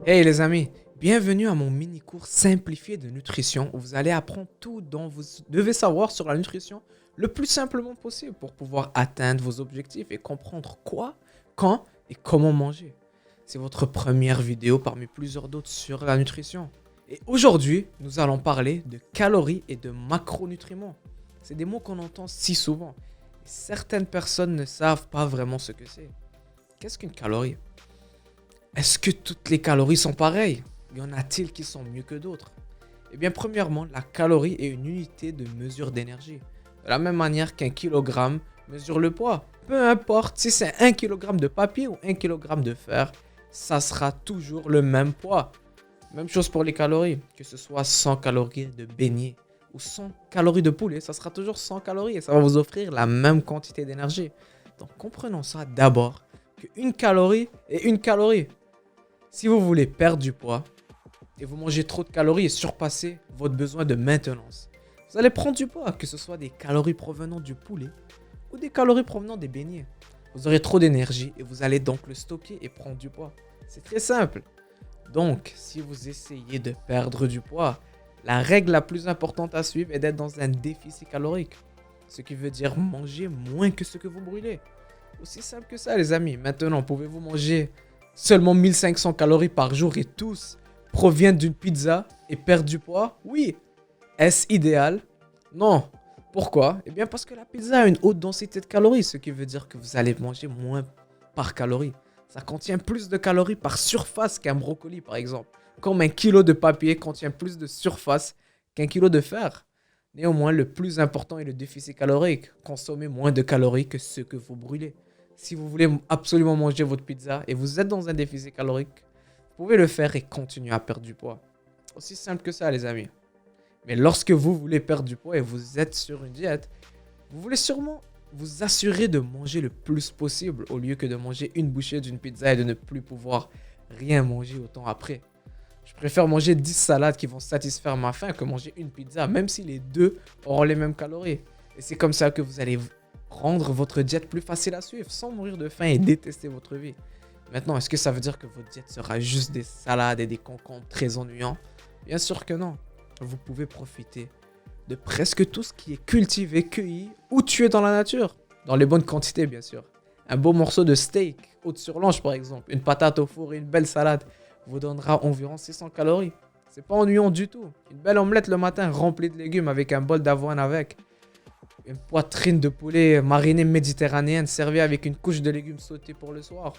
Hey les amis, bienvenue à mon mini-cours simplifié de nutrition où vous allez apprendre tout dont vous devez savoir sur la nutrition le plus simplement possible pour pouvoir atteindre vos objectifs et comprendre quoi, quand et comment manger. C'est votre première vidéo parmi plusieurs d'autres sur la nutrition. Et aujourd'hui, nous allons parler de calories et de macronutriments. C'est des mots qu'on entend si souvent. Et certaines personnes ne savent pas vraiment ce que c'est. Qu'est-ce qu'une calorie ? Est-ce que toutes les calories sont pareilles? Y en a-t-il qui sont mieux que d'autres? Eh bien, premièrement, la calorie est une unité de mesure d'énergie. De la même manière qu'un kilogramme mesure le poids. Peu importe si c'est 1 kilogramme de papier ou 1 kilogramme de fer, ça sera toujours le même poids. Même chose pour les calories, que ce soit 100 calories de beignet ou 100 calories de poulet, ça sera toujours 100 calories et ça va vous offrir la même quantité d'énergie. Donc comprenons ça d'abord, qu'une calorie est une calorie. Si vous voulez perdre du poids et vous mangez trop de calories et surpasser votre besoin de maintenance, vous allez prendre du poids, que ce soit des calories provenant du poulet ou des calories provenant des beignets. Vous aurez trop d'énergie et vous allez donc le stocker et prendre du poids. C'est très simple. Donc, si vous essayez de perdre du poids, la règle la plus importante à suivre est d'être dans un déficit calorique. Ce qui veut dire manger moins que ce que vous brûlez. Aussi simple que ça, les amis. Maintenant, pouvez-vous manger seulement 1500 calories par jour et tous proviennent d'une pizza et perdre du poids? Oui. Est-ce idéal? Non. Pourquoi? Eh bien parce que la pizza a une haute densité de calories, ce qui veut dire que vous allez manger moins par calorie. Ça contient plus de calories par surface qu'un brocoli par exemple. Comme un kilo de papier contient plus de surface qu'un kilo de fer. Néanmoins, le plus important est le déficit calorique. Consommez moins de calories que ce que vous brûlez. Si vous voulez absolument manger votre pizza et vous êtes dans un déficit calorique, vous pouvez le faire et continuer à perdre du poids. Aussi simple que ça, les amis. Mais lorsque vous voulez perdre du poids et vous êtes sur une diète, vous voulez sûrement vous assurer de manger le plus possible au lieu que de manger une bouchée d'une pizza et de ne plus pouvoir rien manger autant après. Je préfère manger 10 salades qui vont satisfaire ma faim que manger une pizza, même si les deux auront les mêmes calories. Et c'est comme ça que vous allez rendre votre diète plus facile à suivre sans mourir de faim et détester votre vie. Maintenant, est-ce que ça veut dire que votre diète sera juste des salades et des concombres très ennuyants? Bien sûr que non. Vous pouvez profiter de presque tout ce qui est cultivé, cueilli ou tué dans la nature. Dans les bonnes quantités, bien sûr. Un beau morceau de steak, haute surlanche par exemple, une patate au four et une belle salade vous donnera environ 600 calories. C'est pas ennuyant du tout. Une belle omelette le matin remplie de légumes avec un bol d'avoine avec. Une poitrine de poulet marinée méditerranéenne servie avec une couche de légumes sautés pour le soir.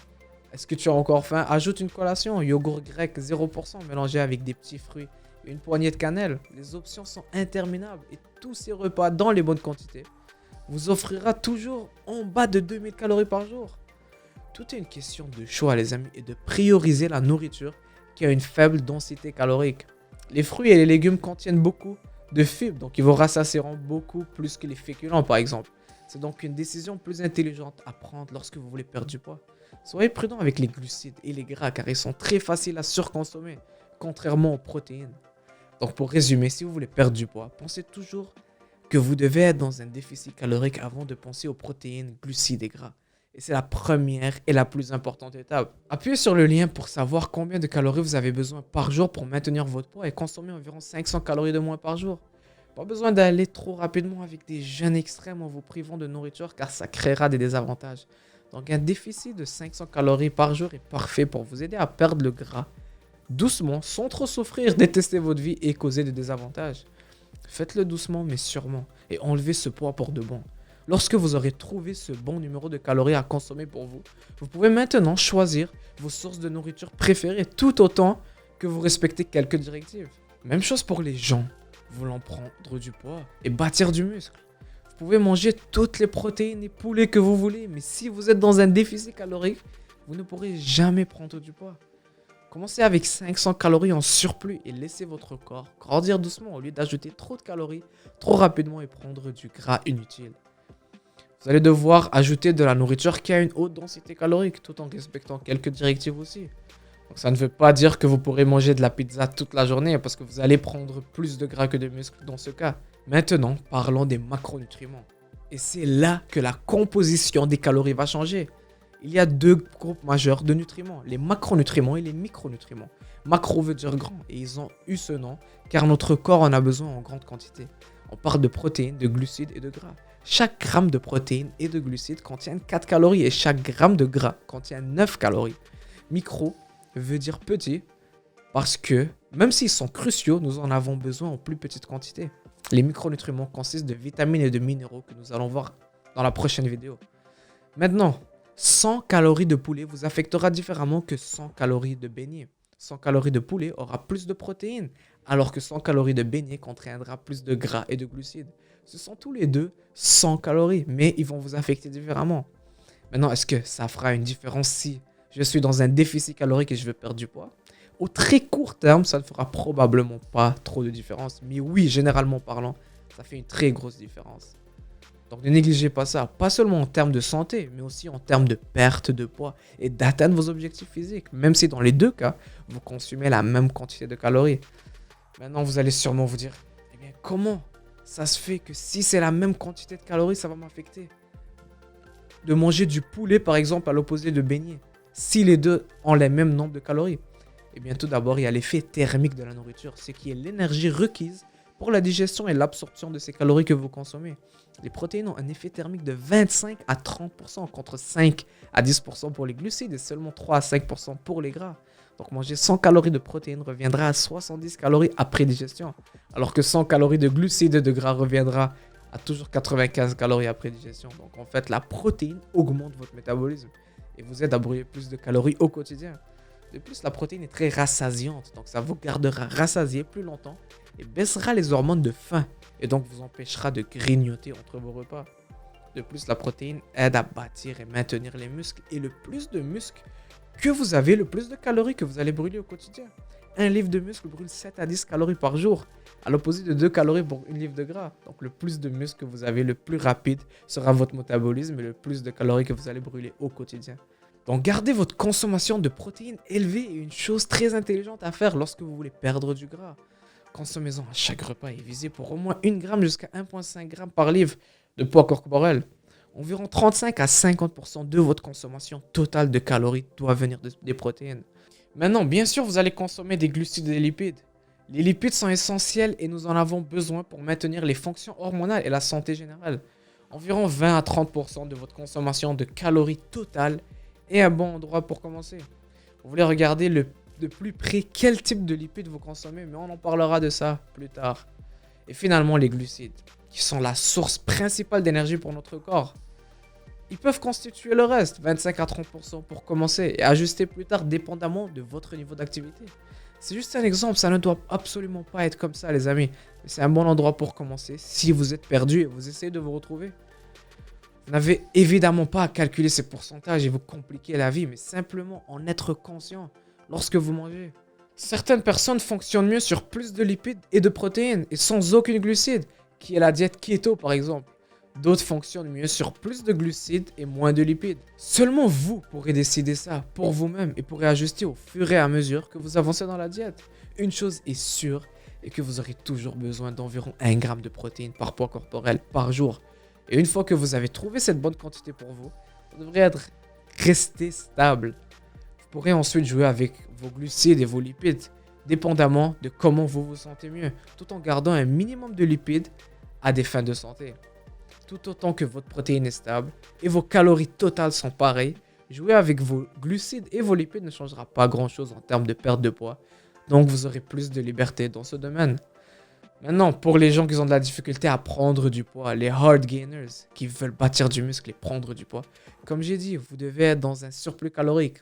Est-ce que tu as encore faim? Ajoute une collation, yogourt grec 0% mélangé avec des petits fruits et une poignée de cannelle. Les options sont interminables et tous ces repas dans les bonnes quantités vous offrira toujours en bas de 2000 calories par jour. Tout est une question de choix, les amis, et de prioriser la nourriture qui a une faible densité calorique. Les fruits et les légumes contiennent beaucoup de fibres, donc ils vous rassasieront beaucoup plus que les féculents, par exemple. C'est donc une décision plus intelligente à prendre lorsque vous voulez perdre du poids. Soyez prudent avec les glucides et les gras, car ils sont très faciles à surconsommer, contrairement aux protéines. Donc pour résumer, si vous voulez perdre du poids, pensez toujours que vous devez être dans un déficit calorique avant de penser aux protéines, glucides et gras. Et c'est la première et la plus importante étape. Appuyez sur le lien pour savoir combien de calories vous avez besoin par jour pour maintenir votre poids et consommer environ 500 calories de moins par jour. Pas besoin d'aller trop rapidement avec des jeûnes extrêmes en vous privant de nourriture car ça créera des désavantages. Donc un déficit de 500 calories par jour est parfait pour vous aider à perdre le gras doucement, sans trop souffrir, détester votre vie et causer des désavantages. Faites-le doucement mais sûrement et enlevez ce poids pour de bon. Lorsque vous aurez trouvé ce bon numéro de calories à consommer pour vous, vous pouvez maintenant choisir vos sources de nourriture préférées tout autant que vous respectez quelques directives. Même chose pour les gens voulant prendre du poids et bâtir du muscle. Vous pouvez manger toutes les protéines et poulets que vous voulez, mais si vous êtes dans un déficit calorique, vous ne pourrez jamais prendre du poids. Commencez avec 500 calories en surplus et laissez votre corps grandir doucement au lieu d'ajouter trop de calories trop rapidement et prendre du gras inutile. Vous allez devoir ajouter de la nourriture qui a une haute densité calorique tout en respectant quelques directives aussi. Donc ça ne veut pas dire que vous pourrez manger de la pizza toute la journée parce que vous allez prendre plus de gras que de muscles dans ce cas. Maintenant, parlons des macronutriments. Et c'est là que la composition des calories va changer. Il y a deux groupes majeurs de nutriments, les macronutriments et les micronutriments. Macro veut dire grand et ils ont eu ce nom car notre corps en a besoin en grande quantité. On parle de protéines, de glucides et de gras. Chaque gramme de protéines et de glucides contient 4 calories et chaque gramme de gras contient 9 calories. Micro veut dire petit parce que même s'ils sont cruciaux, nous en avons besoin en plus petite quantité. Les micronutriments consistent de vitamines et de minéraux que nous allons voir dans la prochaine vidéo. Maintenant, 100 calories de poulet vous affectera différemment que 100 calories de beignet. 100 calories de poulet aura plus de protéines, alors que 100 calories de beignet contiendra plus de gras et de glucides. Ce sont tous les deux 100 calories, mais ils vont vous affecter différemment. Maintenant, est-ce que ça fera une différence si je suis dans un déficit calorique et je veux perdre du poids? Au très court terme, ça ne fera probablement pas trop de différence. Mais oui, généralement parlant, ça fait une très grosse différence. Donc ne négligez pas ça, pas seulement en termes de santé, mais aussi en termes de perte de poids et d'atteindre vos objectifs physiques, même si dans les deux cas, vous consommez la même quantité de calories. Maintenant, vous allez sûrement vous dire, eh bien, comment ça se fait que si c'est la même quantité de calories, ça va m'affecter? De manger du poulet, par exemple, à l'opposé de beignets, si les deux ont les mêmes nombres de calories. Eh bien, tout d'abord, il y a l'effet thermique de la nourriture, ce qui est l'énergie requise pour la digestion et l'absorption de ces calories que vous consommez. Les protéines ont un effet thermique de 25 à 30% contre 5 à 10% pour les glucides et seulement 3 à 5% pour les gras. Donc manger 100 calories de protéines reviendra à 70 calories après digestion, alors que 100 calories de glucides et de gras reviendra à toujours 95 calories après digestion. Donc en fait, la protéine augmente votre métabolisme et vous aide à brûler plus de calories au quotidien. De plus, la protéine est très rassasiante, donc ça vous gardera rassasié plus longtemps et baissera les hormones de faim et donc vous empêchera de grignoter entre vos repas. De plus, la protéine aide à bâtir et maintenir les muscles et le plus de muscles que vous avez, le plus de calories que vous allez brûler au quotidien. Un livre de muscle brûle 7 à 10 calories par jour, à l'opposé de 2 calories pour une livre de gras. Donc le plus de muscles que vous avez, le plus rapide sera votre métabolisme et le plus de calories que vous allez brûler au quotidien. Donc gardez votre consommation de protéines élevée est une chose très intelligente à faire lorsque vous voulez perdre du gras. Consommez-en à chaque repas et visez pour au moins 1 gramme jusqu'à 1,5 g par livre de poids corporel. Environ 35 à 50% de votre consommation totale de calories doit venir des protéines. Maintenant, bien sûr, vous allez consommer des glucides et des lipides. Les lipides sont essentiels et nous en avons besoin pour maintenir les fonctions hormonales et la santé générale. Environ 20 à 30% de votre consommation de calories totale est un bon endroit pour commencer. Vous voulez regarder de plus près quel type de lipides vous consommez, mais on en parlera de ça plus tard. Et finalement, les glucides, qui sont la source principale d'énergie pour notre corps. Ils peuvent constituer le reste, 25 à 30% pour commencer, et ajuster plus tard dépendamment de votre niveau d'activité. C'est juste un exemple, ça ne doit absolument pas être comme ça les amis. Mais c'est un bon endroit pour commencer si vous êtes perdu et vous essayez de vous retrouver. Vous n'avez évidemment pas à calculer ces pourcentages et vous compliquer la vie, mais simplement en être conscient lorsque vous mangez. Certaines personnes fonctionnent mieux sur plus de lipides et de protéines et sans aucune glucide, qui est la diète keto par exemple. D'autres fonctionnent mieux sur plus de glucides et moins de lipides. Seulement vous pourrez décider ça pour vous-même et pourrez ajuster au fur et à mesure que vous avancez dans la diète. Une chose est sûre et que vous aurez toujours besoin d'environ 1 g de protéines par poids corporel par jour. Et une fois que vous avez trouvé cette bonne quantité pour vous, vous devrez rester stable. Vous pourrez ensuite jouer avec vos glucides et vos lipides, dépendamment de comment vous vous sentez mieux, tout en gardant un minimum de lipides à des fins de santé. Tout autant que votre protéine est stable et vos calories totales sont pareilles, jouer avec vos glucides et vos lipides ne changera pas grand-chose en termes de perte de poids, donc vous aurez plus de liberté dans ce domaine. Maintenant, pour les gens qui ont de la difficulté à prendre du poids, les hard gainers qui veulent bâtir du muscle et prendre du poids, comme j'ai dit, vous devez être dans un surplus calorique.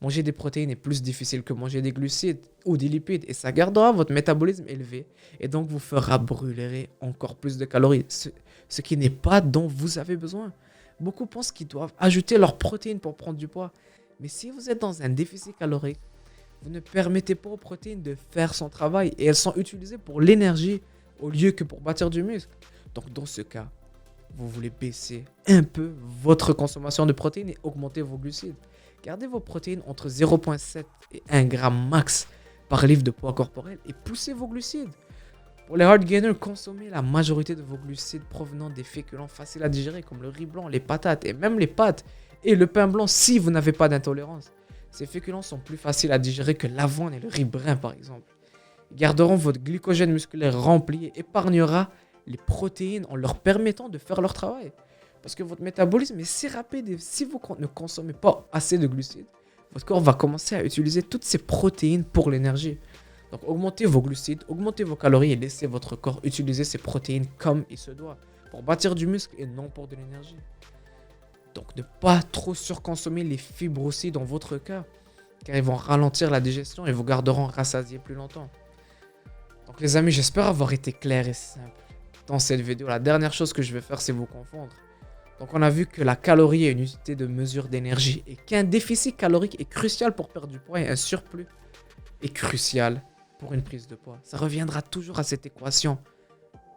Manger des protéines est plus difficile que manger des glucides ou des lipides et ça gardera votre métabolisme élevé et donc vous fera brûler encore plus de calories, ce qui n'est pas dont vous avez besoin. Beaucoup pensent qu'ils doivent ajouter leurs protéines pour prendre du poids, mais si vous êtes dans un déficit calorique, vous ne permettez pas aux protéines de faire son travail et elles sont utilisées pour l'énergie au lieu que pour bâtir du muscle. Donc dans ce cas, vous voulez baisser un peu votre consommation de protéines et augmenter vos glucides. Gardez vos protéines entre 0,7 et 1 g max par livre de poids corporel et poussez vos glucides. Pour les hard gainers, consommez la majorité de vos glucides provenant des féculents faciles à digérer comme le riz blanc, les patates et même les pâtes Et le pain blanc si vous n'avez pas d'intolérance. Ces féculents sont plus faciles à digérer que l'avoine et le riz brun par exemple. Ils garderont votre glycogène musculaire rempli et épargnera les protéines en leur permettant de faire leur travail. Parce que votre métabolisme est si rapide et si vous ne consommez pas assez de glucides, votre corps va commencer à utiliser toutes ces protéines pour l'énergie. Donc augmentez vos glucides, augmentez vos calories et laissez votre corps utiliser ces protéines comme il se doit, pour bâtir du muscle et non pour de l'énergie. Donc ne pas trop surconsommer les fibres aussi dans votre cas, car ils vont ralentir la digestion et vous garderont rassasié plus longtemps. Donc les amis, j'espère avoir été clair et simple dans cette vidéo. La dernière chose que je vais faire, c'est vous confondre. Donc on a vu que la calorie est une unité de mesure d'énergie et qu'un déficit calorique est crucial pour perdre du poids et un surplus est crucial pour une prise de poids. Ça reviendra toujours à cette équation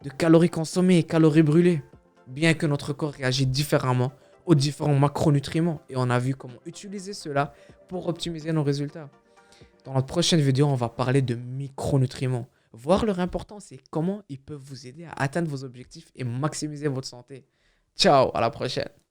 de calories consommées et calories brûlées, bien que notre corps réagit différemment aux différents macronutriments et on a vu comment utiliser cela pour optimiser nos résultats. Dans notre prochaine vidéo, on va parler de micronutriments, voir leur importance et comment ils peuvent vous aider à atteindre vos objectifs et maximiser votre santé. Ciao, à la prochaine.